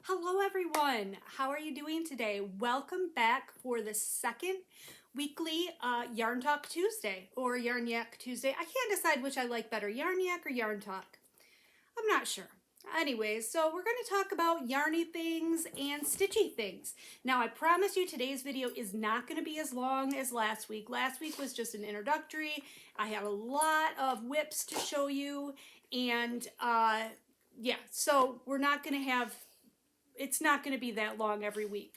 Hello everyone, how are you doing today? Welcome back for the second weekly Yarn Talk Tuesday or Yarn Yack Tuesday. I can't decide which I like better, Yarn Yak or Yarn Talk. I'm not sure. Anyways, so we're going to talk about yarny things and stitchy things. Now I promise you today's video is not going to be as long as last week. Last week was just an introductory. I have a lot of whips to show you, and yeah, so we're not going to have, it's not going to be that long every week.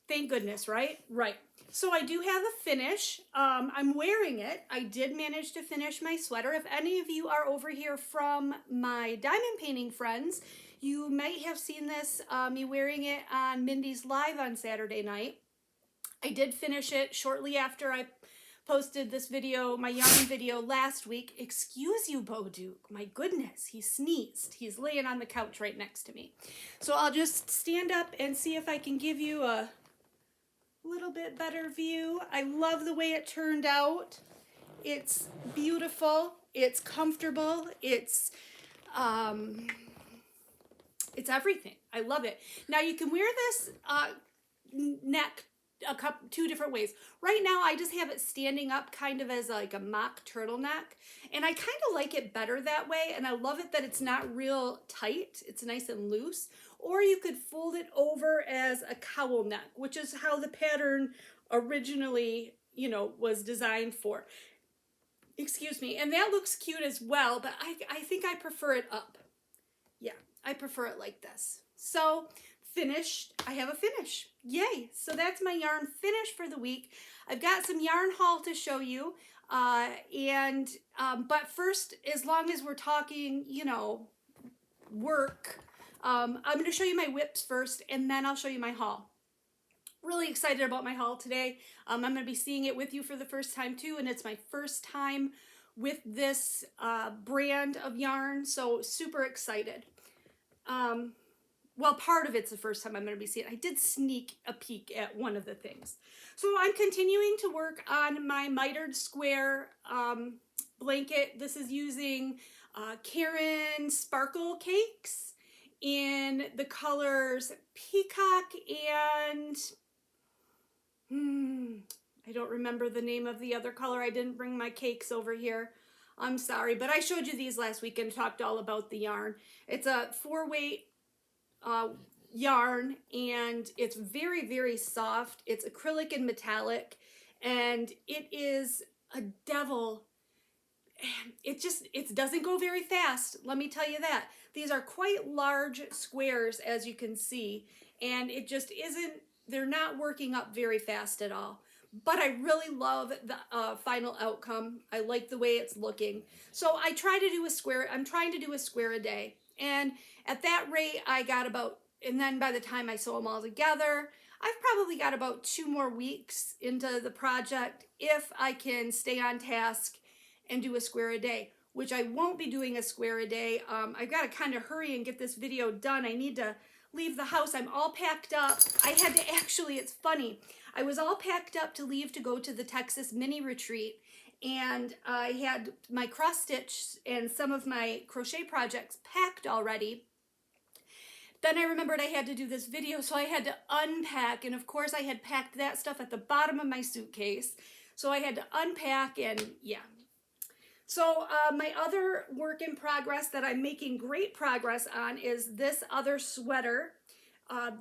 Thank goodness, right? Right. So I do have a finish. I'm wearing it. I did manage to finish my sweater. If any of you are over here from my diamond painting friends, you might have seen this, me wearing it on Mindy's Live on Saturday night. I did finish it shortly after I posted this video, my yarn video last week. Excuse you, Bo Duke. My goodness, he sneezed. He's laying on the couch right next to me. So I'll just stand up and see if I can give you a little bit better view. I love the way it turned out. It's beautiful. It's comfortable. It's everything. I love it. Now you can wear this neck two different ways. Right now I just have it standing up kind of as like a mock turtleneck, and I kind of like it better that way, and I love it that it's not real tight. It's nice and loose. Or you could fold it over as a cowl neck, which is how the pattern originally, you know, was designed for. Excuse me. And that looks cute as well, but I think I prefer it up. Yeah, I prefer it like this. So finished. I have a finish. Yay. So that's my yarn finish for the week. I've got some yarn haul to show you. But first, as long as we're talking, you know, work, I'm going to show you my whips first, and then I'll show you my haul. Really excited about my haul today. I'm going to be seeing it with you for the first time too, and it's my first time with this brand of yarn, so super excited. Well, part of it's the first time I'm going to be seeing it. I did sneak a peek at one of the things. So I'm continuing to work on my mitered square blanket. This is using Karen Sparkle Cakes in the colors Peacock and I don't remember the name of the other color. I didn't bring my cakes over here. I'm sorry, but I showed you these last week and talked all about the yarn. It's a 4-weight yarn, and it's very, very soft. It's acrylic and metallic, and it is a devil. It doesn't go very fast, let me tell you that. These are quite large squares, as you can see, and it just isn't, they're not working up very fast at all. But I really love the final outcome. I like the way it's looking. So I try to do a square, I'm trying to do a square a day. And at that rate, I got about, and then by the time I sew them all together, I've probably got about 2 more weeks into the project if I can stay on task and do a square a day, which I won't be doing a square a day. I've got to kind of hurry and get this video done. I need to leave the house. I'm all packed up. I had to actually, it's funny, I was all packed up to leave to go to the Texas mini retreat, and I had my cross stitch and some of my crochet projects packed already. Then I remembered I had to do this video, so I had to unpack, and of course I had packed that stuff at the bottom of my suitcase, so I had to unpack, and yeah. So my other work in progress that I'm making great progress on is this other sweater.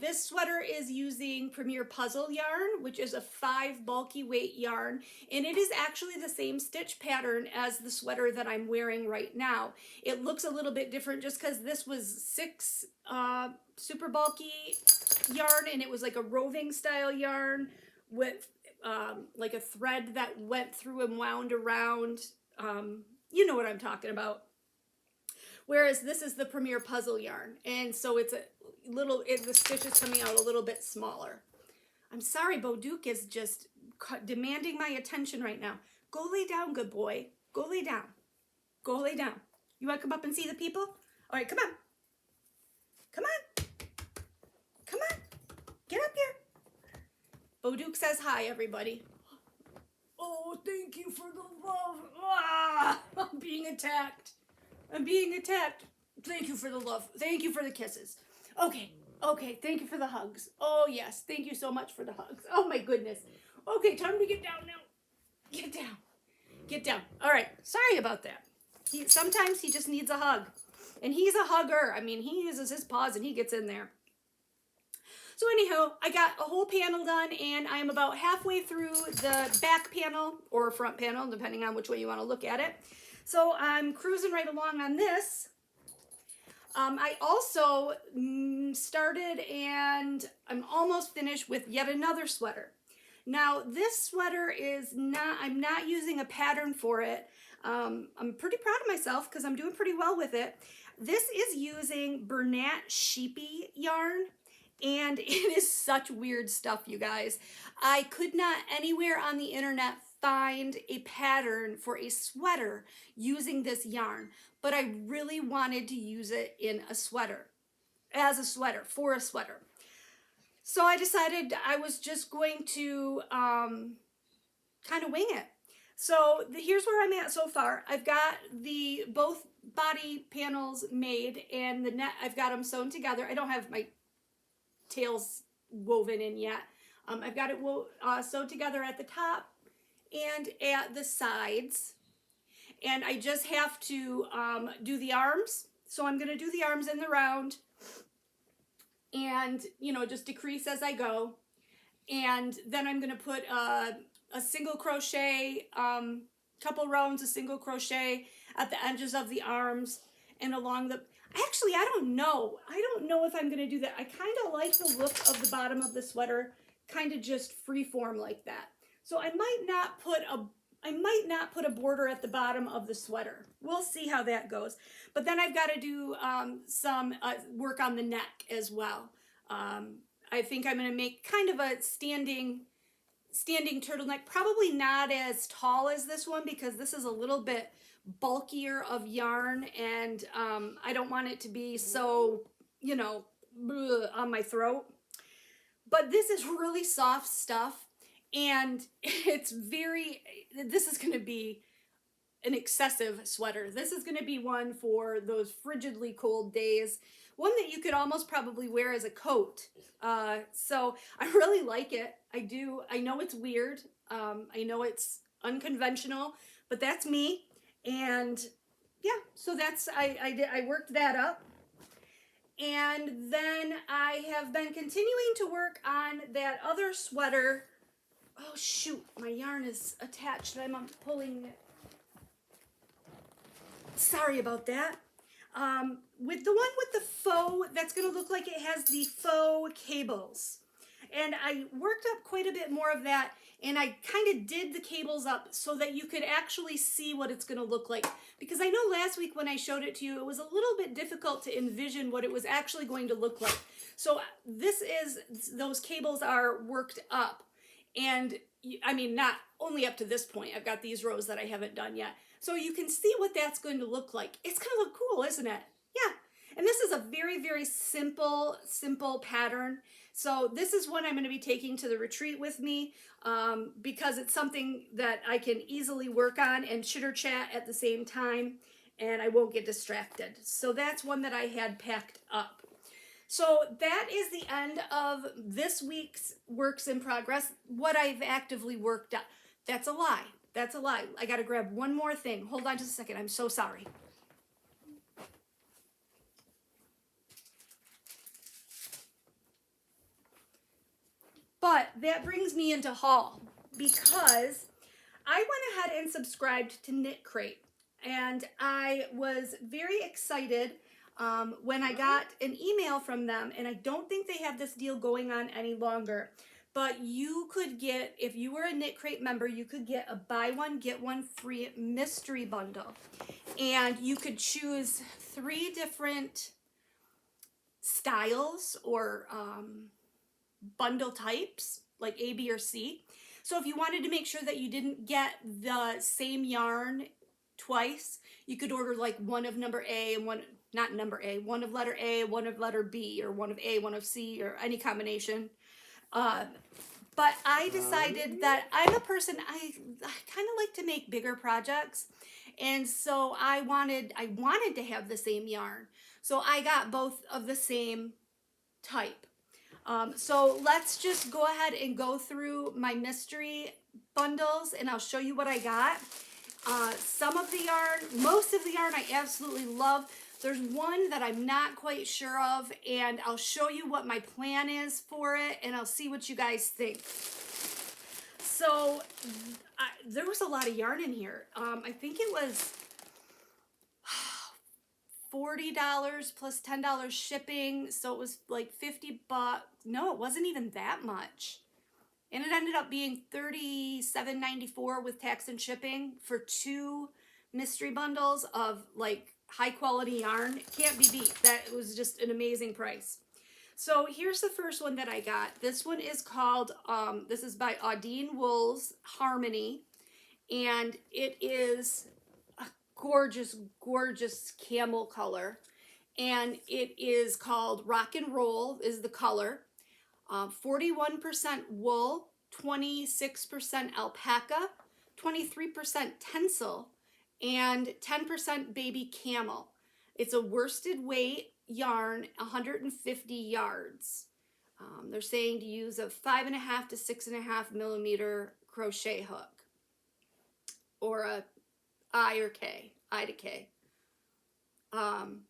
This sweater is using Premier Puzzle yarn, which is a 5 bulky weight yarn, and it is actually the same stitch pattern as the sweater that I'm wearing right now. It looks a little bit different just because this was 6 super bulky yarn, and it was like a roving style yarn with like a thread that went through and wound around. You know what I'm talking about. Whereas this is the Premier Puzzle yarn, and so it's a little, the stitch is coming out a little bit smaller. I'm sorry, Bo Duke is just demanding my attention right now. Go lay down, good boy. Go lay down. Go lay down. You want to come up and see the people? All right, come on. Come on. Come on. Get up here. Bo Duke says hi, everybody. Oh, thank you for the love. Ah, I'm being attacked. I'm being attacked. Thank you for the love. Thank you for the kisses. Okay, Okay, thank you for the hugs. Oh yes, thank you so much for the hugs. Oh my goodness. Okay, time to get down now. Get down. Get down. All right, sorry about that. Sometimes he just needs a hug. And he's a hugger. I mean, he uses his paws and he gets in there. So anyhow, I got a whole panel done and I'm about halfway through the back panel or front panel, depending on which way you want to look at it. So I'm cruising right along on this. I also started and I'm almost finished with yet another sweater. Now this sweater is not, I'm not using a pattern for it. I'm pretty proud of myself because I'm doing pretty well with it. This is using Bernat Sheepy yarn. And it is such weird stuff, you guys. I could not anywhere on the internet find a pattern for a sweater using this yarn, but I really wanted to use it in a sweater, as a sweater, for a sweater. So I decided I was just going to kind of wing it. So here's where I'm at so far. I've got both body panels made and the net, I've got them sewn together. I don't have my tails woven in yet. I've got it sewed together at the top and at the sides. And I just have to do the arms. So I'm going to do the arms in the round and, you know, just decrease as I go. And then I'm going to put a single crochet, couple rounds of single crochet at the edges of the arms and along the... Actually, I don't know. I don't know if I'm going to do that. I kind of like the look of the bottom of the sweater, kind of just freeform like that. So I might not put a border at the bottom of the sweater. We'll see how that goes. But then I've got to do some work on the neck as well. I think I'm going to make kind of a standing turtleneck, probably not as tall as this one because this is a little bit bulkier of yarn and I don't want it to be so, you know, on my throat. But this is really soft stuff and it's this is going to be an excessive sweater. This is going to be one for those frigidly cold days. One that you could almost probably wear as a coat. So I really like it. I do. I know it's weird. I know it's unconventional, but that's me. And yeah, so that's, I worked that up. And then I have been continuing to work on that other sweater. Oh shoot, my yarn is attached. I'm pulling it. Sorry about that. With the one with the faux, that's going to look like it has the faux cables. And I worked up quite a bit more of that, and I kind of did the cables up so that you could actually see what it's going to look like. Because I know last week when I showed it to you, it was a little bit difficult to envision what it was actually going to look like. So those cables are worked up. And I mean, not only up to this point, I've got these rows that I haven't done yet. So you can see what that's going to look like. It's going to look cool, isn't it? Yeah. And this is a very, very simple pattern. So this is one I'm going to be taking to the retreat with me because it's something that I can easily work on and chitter chat at the same time and I won't get distracted. So that's one that I had packed up. So that is the end of this week's works in progress, what I've actively worked on. That's a lie. That's a lie. I got to grab one more thing. Hold on just a second. I'm so sorry. But that brings me into haul because I went ahead and subscribed to Knitcrate. And I was very excited when I got an email from them. And I don't think they have this deal going on any longer. But you could get, if you were a Knitcrate member, you could get a buy one, get one free mystery bundle. And you could choose 3 different styles or bundle types, like A, B, or C. So if you wanted to make sure that you didn't get the same yarn twice, you could order like one of number A and one, not number A, one of letter A, one of letter B, or one of A, one of C, or any combination. But I decided that I'm a person, I kind of like to make bigger projects. And so I wanted to have the same yarn. So I got both of the same type. So let's just go ahead and go through my mystery bundles and I'll show you what I got. Some of the yarn, most of the yarn I absolutely love. There's one that I'm not quite sure of, and I'll show you what my plan is for it, and I'll see what you guys think. So there was a lot of yarn in here. I think it was $40 plus $10 shipping, so it was like 50 bucks. No, it wasn't even that much. And it ended up being $37.94 with tax and shipping for 2 mystery bundles of like high quality yarn. It can't be beat. That was just an amazing price. So here's the first one that I got. This one is called, this is by Audine Wool's Harmony. And it is a gorgeous, gorgeous camel color. And it is called Rock and Roll is the color. 41% wool, 26% alpaca, 23% tencel, and 10% baby camel. It's a worsted weight yarn, 150 yards. They're saying to use a 5.5 to 6.5 millimeter crochet hook, or a I to K.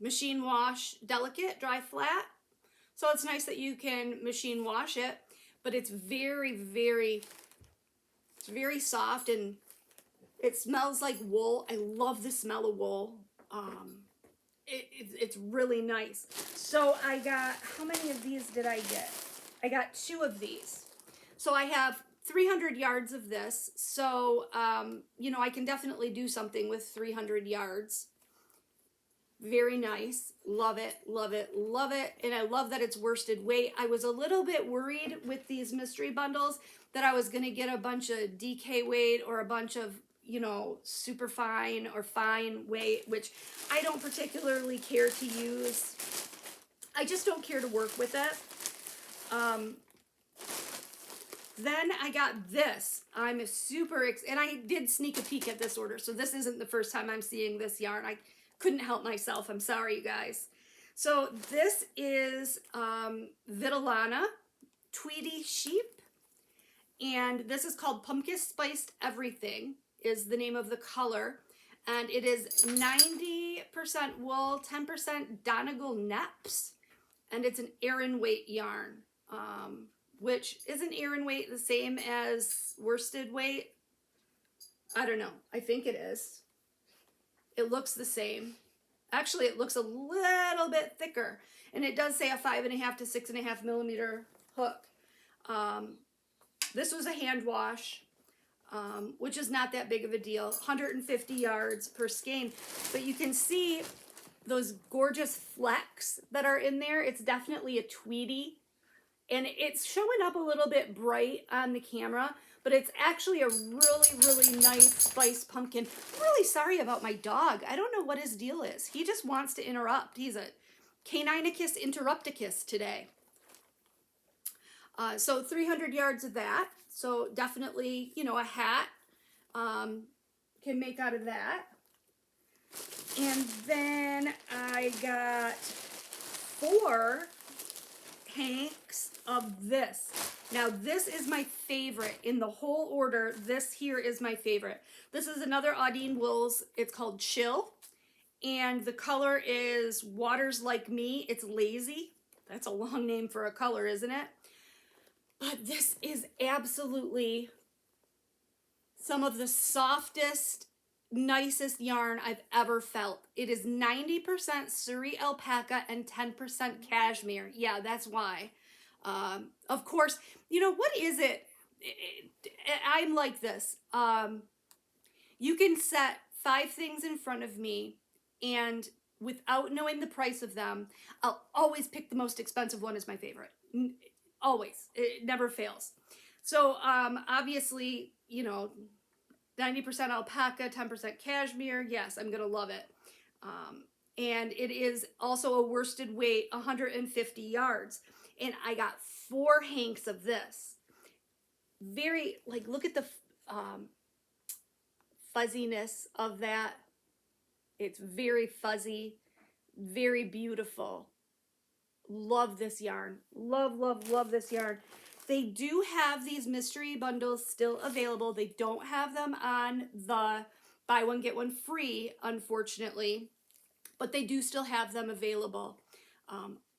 Machine wash, delicate, dry flat. So it's nice that you can machine wash it, but it's very, very, it's very soft and it smells like wool. I love the smell of wool. It's really nice. So I got, how many of these did I get? I got 2 of these. So I have 300 yards of this. So, you know, I can definitely do something with 300 yards. Very nice. Love it, love it, love it. And I love that it's worsted weight. I was a little bit worried with these mystery bundles that I was going to get a bunch of DK weight or a bunch of, you know, super fine or fine weight, which I don't particularly care to use. I just don't care to work with it. Then I got this. I'm super and I did sneak a peek at this order, so this isn't the first time I'm seeing this yarn. I couldn't help myself. I'm sorry, you guys. So this is Vitellana Tweedy Sheep, and this is called Pumpkin Spiced Everything is the name of the color, and it is 90% wool, 10% Donegal Neps, and it's an Aran weight yarn, which isn't Aran weight the same as worsted weight? I don't know. I think it is. It looks the same. Actually, it looks a little bit thicker. And it does say a 5.5 to 6.5 millimeter hook. This was a hand wash, which is not that big of a deal. 150 yards per skein. But you can see those gorgeous flecks that are in there. It's definitely a tweedy. And it's showing up a little bit bright on the camera, but it's actually a really, really nice spiced pumpkin. I'm really sorry about my dog. I don't know what his deal is. He just wants to interrupt. He's a Caninicus interrupticus today. So 300 yards of that. So definitely, you know, a hat can make out of that. And then I got 4 hanks of this. Now this is my favorite in the whole order. This here is my favorite. This is another Audine Wool's. It's called Chill, and the color is Waters Like Me. It's lazy. That's a long name for a color, isn't it? But this is absolutely some of the softest, nicest yarn I've ever felt. It is 90% Surrey alpaca and 10% cashmere. Yeah, that's why. Of course, you know, what is it? I'm like this. You can set 5 things in front of me, and without knowing the price of them, I'll always pick the most expensive one as my favorite. Always. It never fails. So, obviously, you know, 90% alpaca, 10% cashmere. Yes, I'm going to love it. And it is also a worsted weight, 150 yards. And I got 4 hanks of this. Very, like, look at the fuzziness of that. It's very fuzzy, very beautiful. love this yarn. Love, love, love this yarn. They do have these mystery bundles still available. They don't have them on the buy one, get one free, unfortunately, but they do still have them available.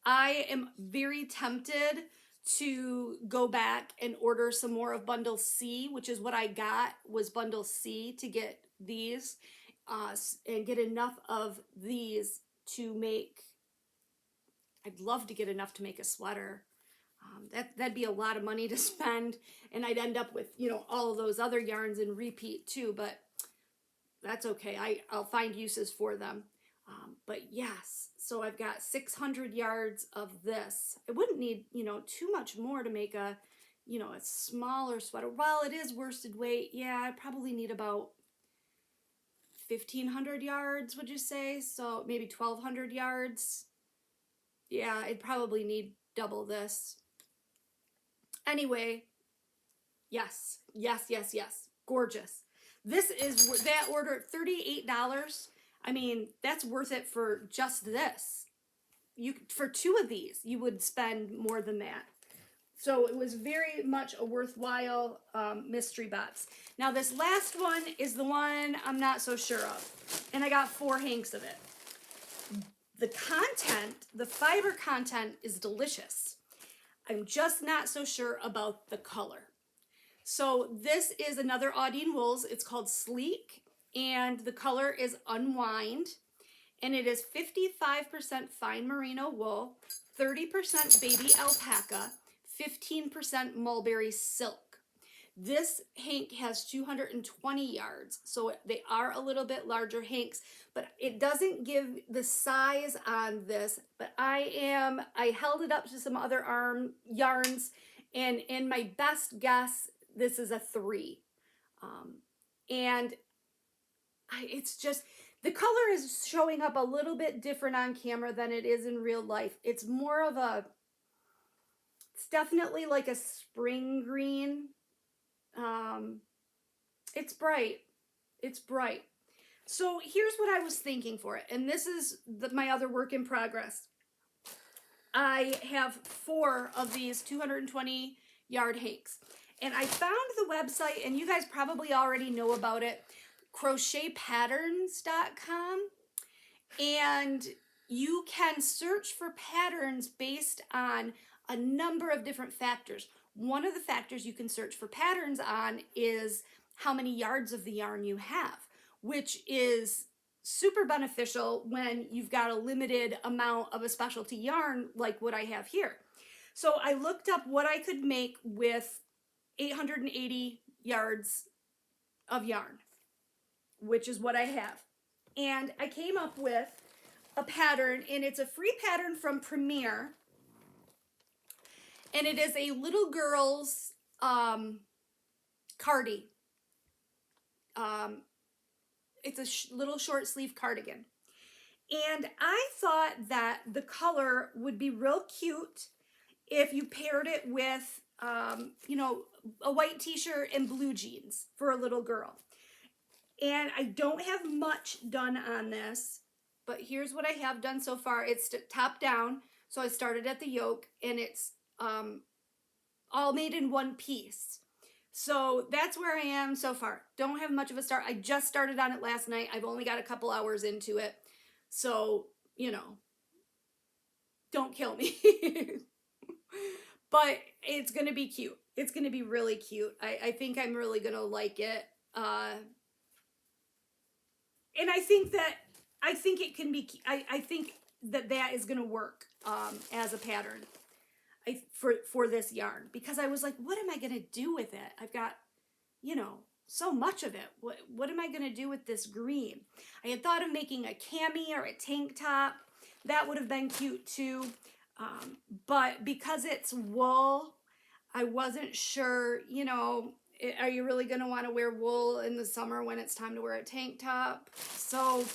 I am very tempted to go back and order some more of bundle C, which is what I got, was bundle C, to get these and get enough of these to make, I'd love to get enough to make a sweater. That'd be a lot of money to spend, and I'd end up with, you know, all of those other yarns and repeat too, but that's okay. I'll find uses for them. But yes, so I've got 600 yards of this. I wouldn't need, you know, too much more to make a, you know, a smaller sweater. Well, it is worsted weight. Yeah, I probably need about 1,500 yards, would you say? So maybe 1,200 yards. Yeah, I'd probably need double this. Anyway, yes, yes, yes, yes. Gorgeous. This is that order at $38. I mean, that's worth it for just this. For two of these, you would spend more than that. So it was very much a worthwhile mystery box. Now this last one is the one I'm not so sure of. And I got 4 hanks of it. The content, the fiber content is delicious. I'm just not so sure about the color. So this is another Audine Wools. It's called Sleek, and the color is Unwind, and it is 55% fine merino wool, 30% baby alpaca, 15% mulberry silk. This hank has 220 yards, so they are a little bit larger hanks, but it doesn't give the size on this. But I held it up to some other yarns, and in my best guess, this is a 3. And it's just, the color is showing up a little bit different on camera than it is in real life. It's more of a, it's definitely like a spring green. It's bright. It's bright. So here's what I was thinking for it. And this is my other work in progress. I have 4 of these 220 yard hanks. And I found the website, and you guys probably already know about it, crochetpatterns.com. And you can search for patterns based on a number of different factors. One of the factors you can search for patterns on is how many yards of the yarn you have, which is super beneficial when you've got a limited amount of a specialty yarn like what I have here. So I looked up what I could make with 880 yards of yarn, which is what I have. And I came up with a pattern, and it's a free pattern from Premier. And it is a little girl's cardi. It's a little short sleeve cardigan. And I thought that the color would be real cute if you paired it with, you know, a white t-shirt and blue jeans for a little girl. And I don't have much done on this, but here's what I have done so far. It's top down. So I started at the yoke, and it's all made in one piece. So that's where I am so far. Don't have much of a start. I just started on it last night. I've only got a couple hours into it. So, you know, don't kill me. But it's going to be cute. It's going to be really cute. I think I'm really going to like it. And I think it can be, I think that is going to work as a pattern for this yarn, because I was like, what am I going to do with it? I've got, you know, so much of it. What am I going to do with this green? I had thought of making a cami or a tank top. That would have been cute too. But because it's wool, I wasn't sure, you know, are you really going to want to wear wool in the summer when it's time to wear a tank top? So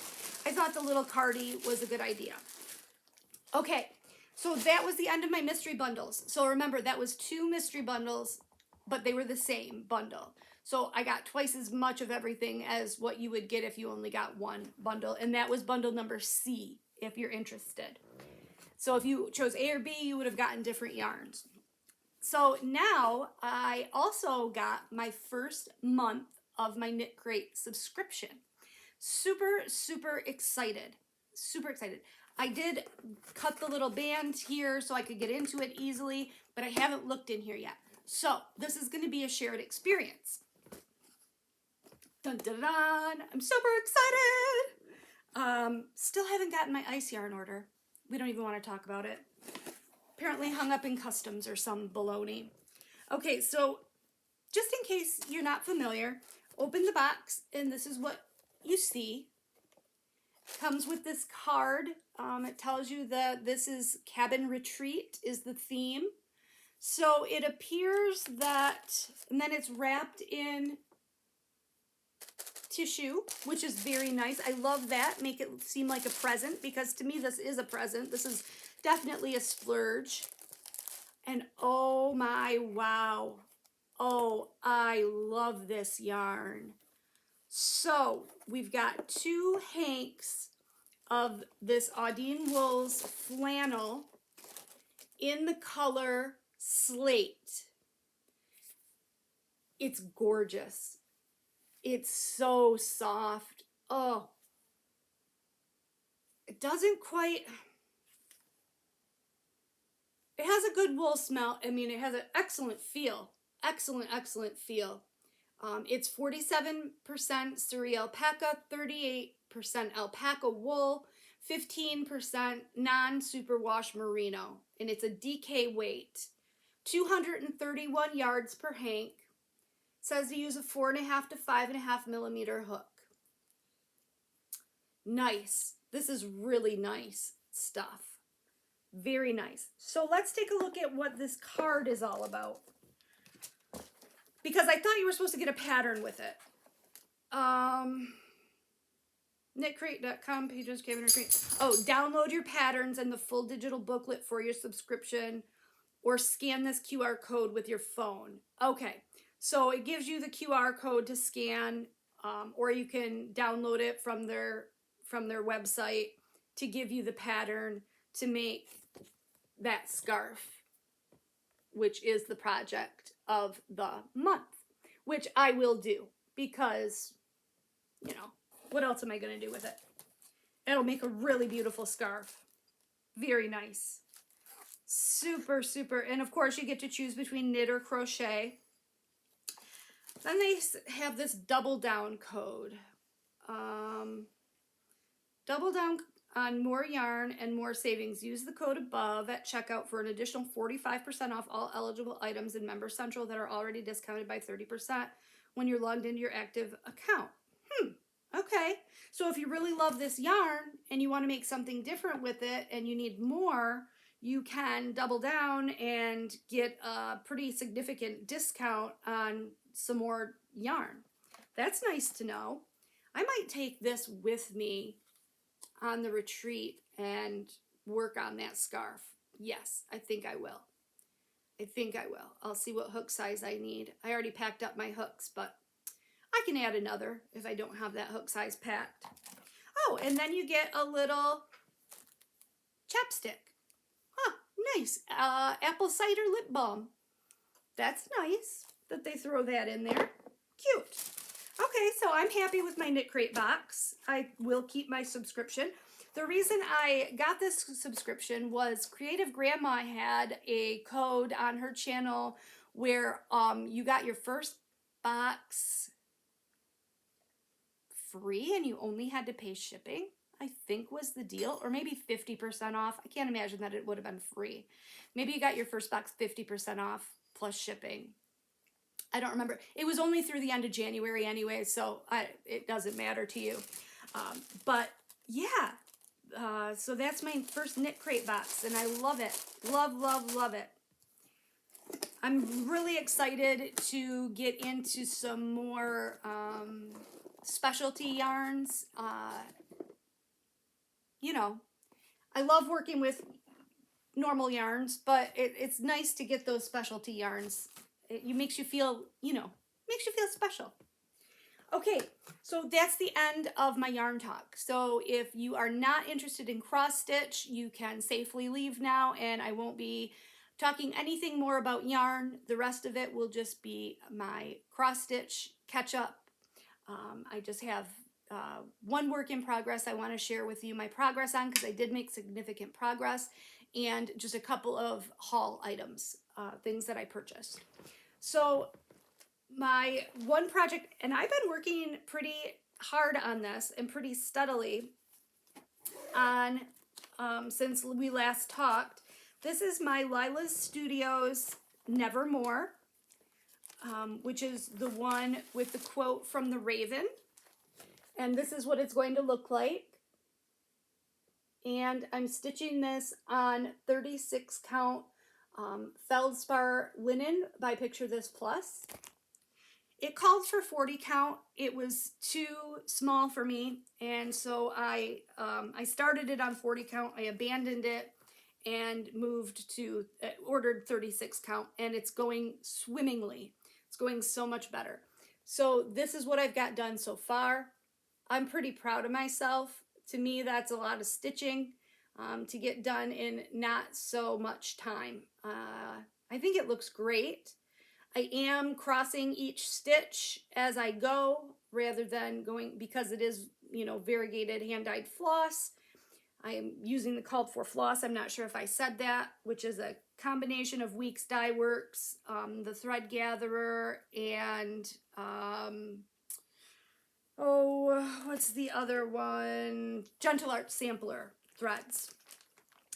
I thought the little cardi was a good idea. Okay, so that was the end of my mystery bundles. So remember, that was 2 mystery bundles, but they were the same bundle. So I got twice as much of everything as what you would get if you only got one bundle. And that was bundle number C, if you're interested. So if you chose A or B, you would have gotten different yarns. So now I also got my first month of my Knitcrate subscription. Super, super excited. Super excited. I did cut the little band here so I could get into it easily, but I haven't looked in here yet. So this is going to be a shared experience. Dun, dun, dun. I'm super excited. Still haven't gotten my ice yarn order. We don't even want to talk about it. Apparently hung up in customs or some baloney. Okay, so just in case you're not familiar, open the box and this is what you see. Comes with this card. It tells you that this is Cabin Retreat is the theme. So it appears that, and then it's wrapped in tissue, which is very nice. I love that. Make it seem like a present, because to me this is a present. This is definitely a splurge. And oh my, wow. Oh, I love this yarn. So we've got 2 hanks of this Audine Wools flannel in the color Slate. It's gorgeous. It's so soft. Oh, it doesn't quite, it has a good wool smell. I mean, it has an excellent feel. Excellent, excellent feel. It's 47% Suri alpaca, 38% alpaca wool, 15% non-superwash merino, and it's a DK weight. 231 yards per hank. Says to use a 4.5 to 5.5 millimeter hook. Nice. This is really nice stuff. Very nice. So let's take a look at what this card is all about, because I thought you were supposed to get a pattern with it. Knitcrate.com, pages, Cabin Retreat. Oh, download your patterns and the full digital booklet for your subscription, or scan this QR code with your phone. Okay, so it gives you the QR code to scan, or you can download it from their website to give you the pattern to make that scarf, which is the project of the month, which I will do because, you know, what else am I going to do with it? It'll make a really beautiful scarf. Very nice. Super, super. And of course, you get to choose between knit or crochet. Then they have this double down code. Double down on more yarn and more savings. Use the code above at checkout for an additional 45% off all eligible items in Member Central that are already discounted by 30% when you're logged into your active account. Okay. So if you really love this yarn and you want to make something different with it and you need more, you can double down and get a pretty significant discount on some more yarn. That's nice to know. I might take this with me on the retreat and work on that scarf. Yes, I think I will. I think I will. I'll see what hook size I need. I already packed up my hooks, but I can add another if I don't have that hook size packed. Oh, and then you get a little chapstick. Huh, nice. Apple cider lip balm. That's nice that they throw that in there. Cute. Okay, so I'm happy with my Knitcrate box. I will keep my subscription. The reason I got this subscription was Creative Grandma had a code on her channel where you got your first box free and you only had to pay shipping, I think was the deal, or maybe 50% off. I can't imagine that it would have been free. Maybe you got your first box 50% off plus shipping. I don't remember. It was only through the end of January anyway, so it doesn't matter to you. But yeah, so that's my first Knitcrate box, and I love it. Love, love, love it. I'm really excited to get into some more specialty yarns. You know, I love working with normal yarns, but it's nice to get those specialty yarns. It makes you feel, you know, makes you feel special. Okay, so that's the end of my yarn talk. So if you are not interested in cross stitch, you can safely leave now, and I won't be talking anything more about yarn. The rest of it will just be my cross stitch catch up. I just have one work in progress I want to share with you my progress on, because I did make significant progress, and just a couple of haul items, things that I purchased. So my one project, and I've been working pretty hard on this and pretty steadily on since we last talked. This is my Lila's Studios Nevermore, which is the one with the quote from the Raven. And this is what it's going to look like. And I'm stitching this on 36 count feldspar linen by Picture This Plus. It called for 40 count. It was too small for me, and so I started it on 40 count. I abandoned it and moved to ordered 36 count, and it's going swimmingly. It's going so much better. So this is what I've got done so far. I'm pretty proud of myself. To me, that's a lot of stitching to get done in not so much time. I think it looks great. I am crossing each stitch as I go rather than going, because it is, you know, variegated hand-dyed floss. I am using the called for floss. I'm not sure if I said that, which is a combination of Weeks Dye Works, the Thread Gatherer, and what's the other one? Gentle Art Sampler threads.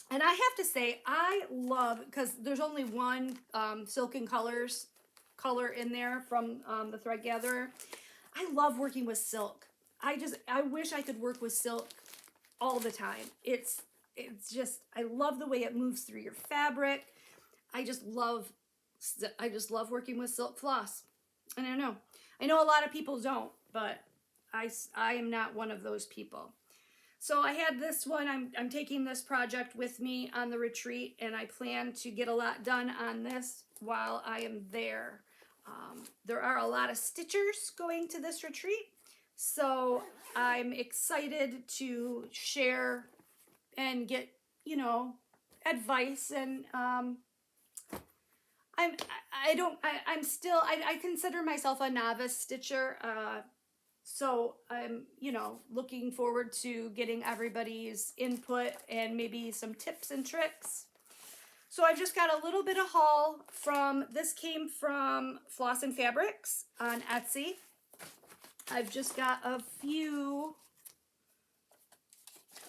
And I have to say, I love, because there's only one Silken Colors color in there from the Thread Gatherer. I love working with silk. I wish I could work with silk all the time. It's just, I love the way it moves through your fabric. I just love working with silk floss. I don't know. I know a lot of people don't, but I am not one of those people. So I had this one. I'm taking this project with me on the retreat, and I plan to get a lot done on this while I am there. There are a lot of stitchers going to this retreat, so I'm excited to share and get, you know, advice. And I consider myself a novice stitcher, so I'm, you know, looking forward to getting everybody's input and maybe some tips and tricks. So I've just got a little bit of haul from, this came from Floss and Fabrics on Etsy. I've just got a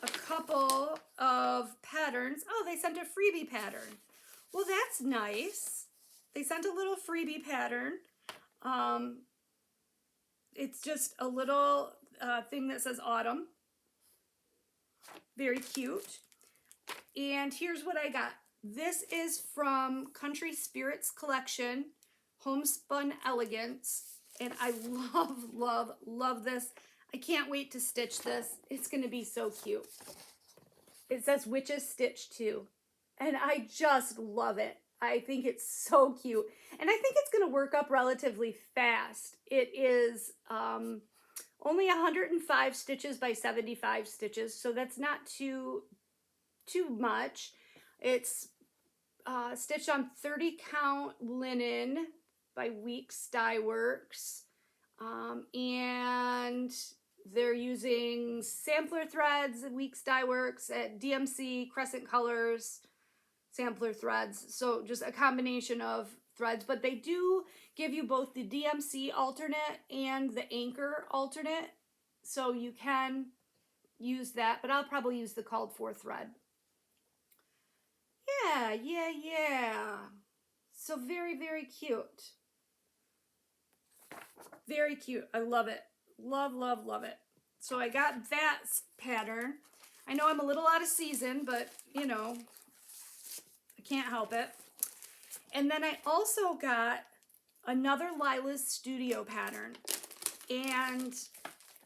couple of patterns. Oh, they sent a freebie pattern. Well, that's nice. They sent a little freebie pattern. It's just a little thing that says autumn. Very cute. And here's what I got. This is from Country Spirits Collection, Homespun Elegance, and I love this. I can't wait to stitch this. It's going to be so cute. It says Witch's Stitch too, and I just love it. I think it's so cute, and I think it's going to work up relatively fast. It is only 105 stitches by 75 stitches, so that's not too much. It's stitched on 30 count linen by Weeks Dye Works, and they're using sampler threads, Weeks Dye Works, at DMC, Crescent Colors, sampler threads. So just a combination of threads, but they do give you both the DMC alternate and the Anchor alternate, so you can use that, but I'll probably use the called for thread. Yeah. So very, very cute. Very cute. I love it. Love it. So I got that pattern. I know I'm a little out of season, but you know, I can't help it. And then I also got another Lila's Studio pattern. And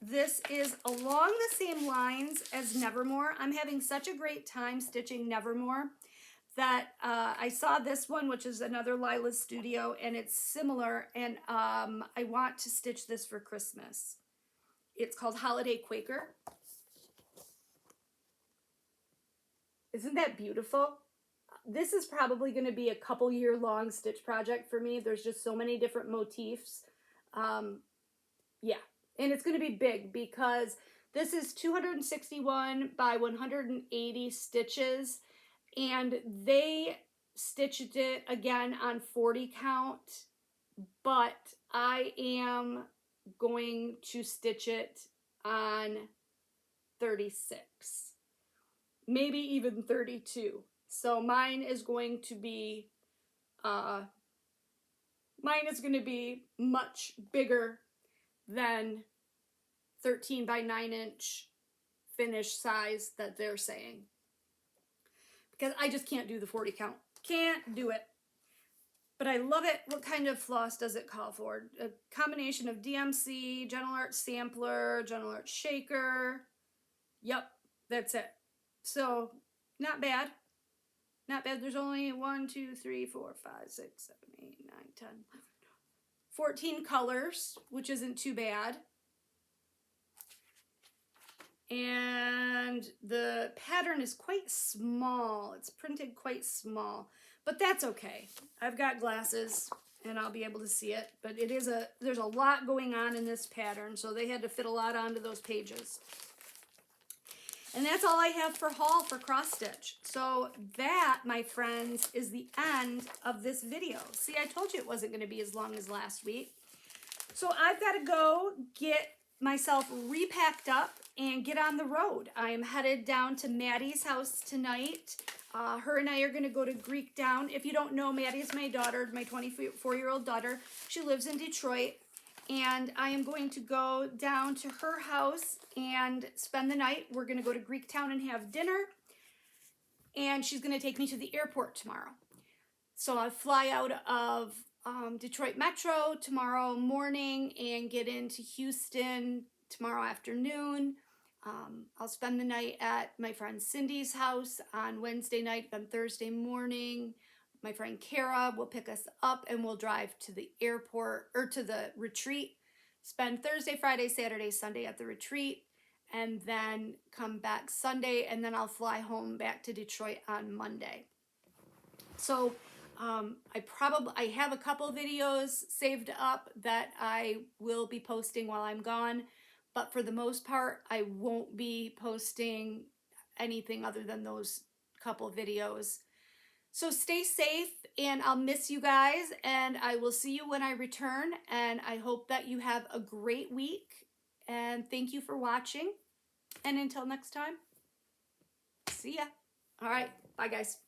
this is along the same lines as Nevermore. I'm having such a great time stitching Nevermore that I saw this one, which is another Lila Studio, and it's similar, and I want to stitch this for Christmas. It's called Holiday Quaker. Isn't that beautiful? This is probably going to be a couple year long stitch project for me. There's just so many different motifs. Yeah, and it's going to be big because this is 261 by 180 stitches, and they stitched it again on 40 count, but I am going to stitch it on 36, maybe even 32. So mine is going to be much bigger than 13 by 9 inch finished size that they're saying, because I just can't do the 40 count. Can't do it. But I love it. What kind of floss does it call for? A combination of DMC, Gentle Art Sampler, Gentle Art Shaker. Yep, that's it. So not bad. Not bad. There's only 1, 2, 3, 4, 5, 6, 7, 8, 9, 10, 14 colors, which isn't too bad. And the pattern is quite small. It's printed quite small, but that's okay. I've got glasses and I'll be able to see it, but there's a lot going on in this pattern, so they had to fit a lot onto those pages. And that's all I have for haul for cross stitch. So that, my friends, is the end of this video. See, I told you it wasn't going to be as long as last week. So I've got to go get myself repacked up and get on the road. I am headed down to Maddie's house tonight. Her and I are going to go to Greek Town. If you don't know, Maddie is my daughter, my 24-year-old daughter. She lives in Detroit. And I am going to go down to her house and spend the night. We're going to go to Greek Town and have dinner. And she's going to take me to the airport tomorrow. So I'll fly out of Detroit Metro tomorrow morning and get into Houston tomorrow afternoon. I'll spend the night at my friend Cindy's house on Wednesday night. Then Thursday morning, my friend Kara will pick us up and we'll drive to the airport, or to the retreat. Spend Thursday, Friday, Saturday, Sunday at the retreat, and then come back Sunday, and then I'll fly home back to Detroit on Monday. So I have a couple videos saved up that I will be posting while I'm gone, but for the most part, I won't be posting anything other than those couple videos. So stay safe, and I'll miss you guys, and I will see you when I return, and I hope that you have a great week, and thank you for watching, and until next time, see ya. All right, bye guys.